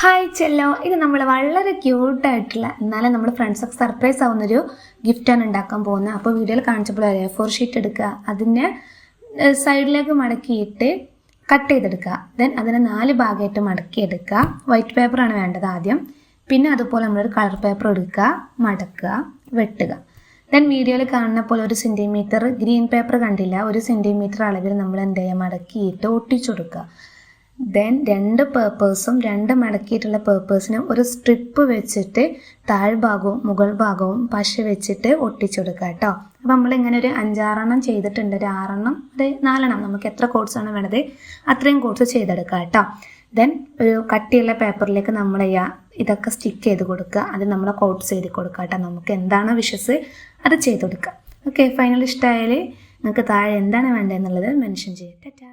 Hi ചെല്ലോ, ഇത് നമ്മൾ വളരെ ക്യൂട്ടായിട്ടുള്ള എന്നാലും നമ്മൾ ഫ്രണ്ട്സൊക്കെ സർപ്രൈസ് ആവുന്നൊരു ഗിഫ്റ്റാണ് ഉണ്ടാക്കാൻ പോകുന്നത്. അപ്പോൾ വീഡിയോയിൽ കാണിച്ചപ്പോൾ A4 ഷീറ്റ് എടുക്കുക, അതിനെ സൈഡിലേക്ക് മടക്കിയിട്ട് കട്ട് ചെയ്തെടുക്കുക. ദെൻ അതിനെ 4 ഭാഗമായിട്ട് മടക്കിയെടുക്കുക. വൈറ്റ് പേപ്പറാണ് വേണ്ടത് ആദ്യം. പിന്നെ അതുപോലെ നമ്മളൊരു കളർ പേപ്പർ എടുക്കുക, മടക്കുക, വെട്ടുക. ദെൻ വീഡിയോയിൽ കാണുന്ന പോലെ 1 സെൻറ്റിമീറ്റർ ഗ്രീൻ പേപ്പർ കണ്ടില്ല, 1 സെൻറ്റിമീറ്റർ അളവിൽ നമ്മൾ എന്ത് ചെയ്യുക, മടക്കിയിട്ട് ഒട്ടിച്ചു കൊടുക്കുക. ദെൻ 2 പേപ്പേഴ്സും 2 മടക്കിയിട്ടുള്ള പേപ്പേഴ്സിനും ഒരു സ്ട്രിപ്പ് വെച്ചിട്ട് താഴ്ഭാഗവും മുകൾ ഭാഗവും പശ വെച്ചിട്ട് ഒട്ടിച്ചെടുക്കുക കേട്ടോ. അപ്പോൾ നമ്മളിങ്ങനെ ഒരു 5-6 ചെയ്തിട്ടുണ്ട്. ഒരു 6 ഒരു 4 നമുക്ക് എത്ര കോട്ട്സാണ് വേണ്ടത് അത്രയും കോട്ട്സ് ചെയ്തെടുക്കുക കേട്ടോ. ദെൻ ഒരു കട്ടിയുള്ള പേപ്പറിലേക്ക് നമ്മൾ ഇതൊക്കെ സ്റ്റിക്ക് ചെയ്ത് കൊടുക്കുക. അത് നമ്മൾ കോട്ട്സ് ചെയ്ത് കൊടുക്കുക കേട്ടോ. നമുക്ക് എന്താണ് വിഷസ് അത് ചെയ്ത് കൊടുക്കുക. ഓക്കെ, ഫൈനൽ ഇഷ്ടമായാൽ നിങ്ങൾക്ക് താഴെ എന്താണ് വേണ്ടതെന്നുള്ളത് മെൻഷൻ ചെയ്യാം. ടാറ്റാ.